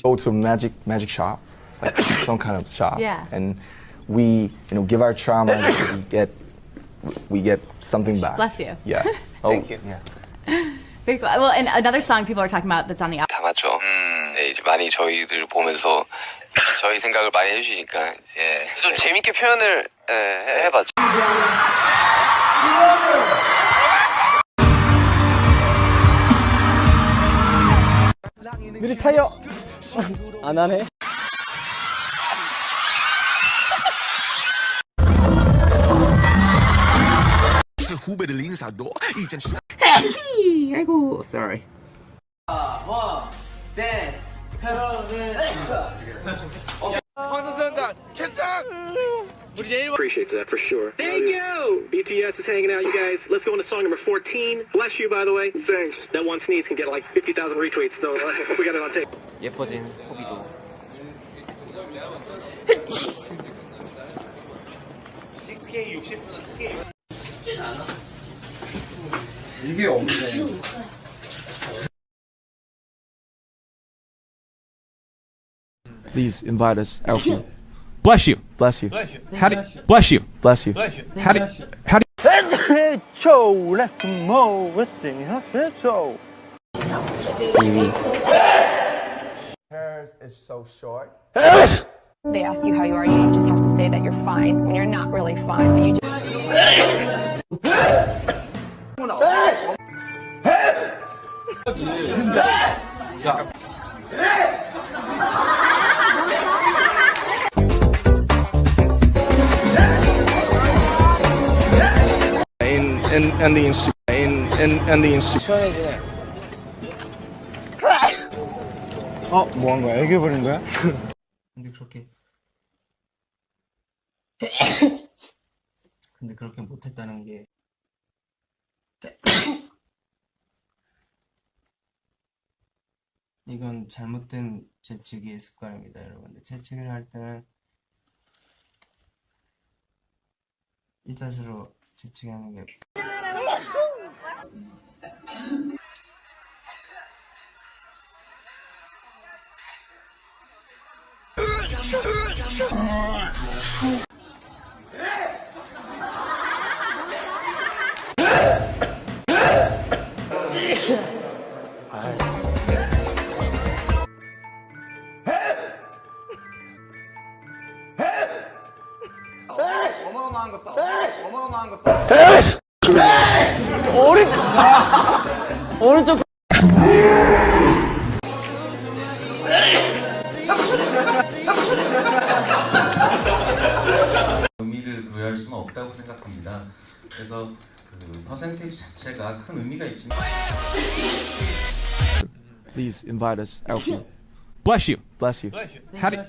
go to a magic shop. It's like some kind of shop. Yeah. And we, give our trauma. we get something back. Bless you. Yeah. Thank you. Yeah. Very cool. Well, and another song people are talking about that's on the album. 다 맞죠. 네, 이제 많이 저희들 보면서 저희 생각을 많이 해주시니까 좀 재밌게 표현을 해봤죠. 미리 타요. 안 하네. 아이고, sorry. Appreciates that for sure. Thank you! BTS is hanging out, you guys. Let's go into song number 14. Bless you, by the way. Thanks. That one sneeze can get like 50,000 retweets, so we got it on tape. 예뻐진 호비도. 이게 없네. Please invite us, Alfie. Bless you. Bless you. How do bless you? Bless you. How do Hers is so short. They ask you how you are, you just have to say that you're fine when you're not really fine, but you just... And the Instagram. And the Instagram. 뭐 한 거야? 애교 부린 거야? 근데 그렇게 못했다는 게 이건 잘못된 재치기의 습관입니다, 여러분들. 재치기를 할 때는 일자수로 재치기하는 게 어마어마한 거 써. 어마어마한 거 써. 오른쪽. 의미를 부여할 수는 없다고 생각합니다. 그래서 그 퍼센테이지 자체가 큰 의미가 있지만 Please invite us, Alfie. bless you? Bless you. How do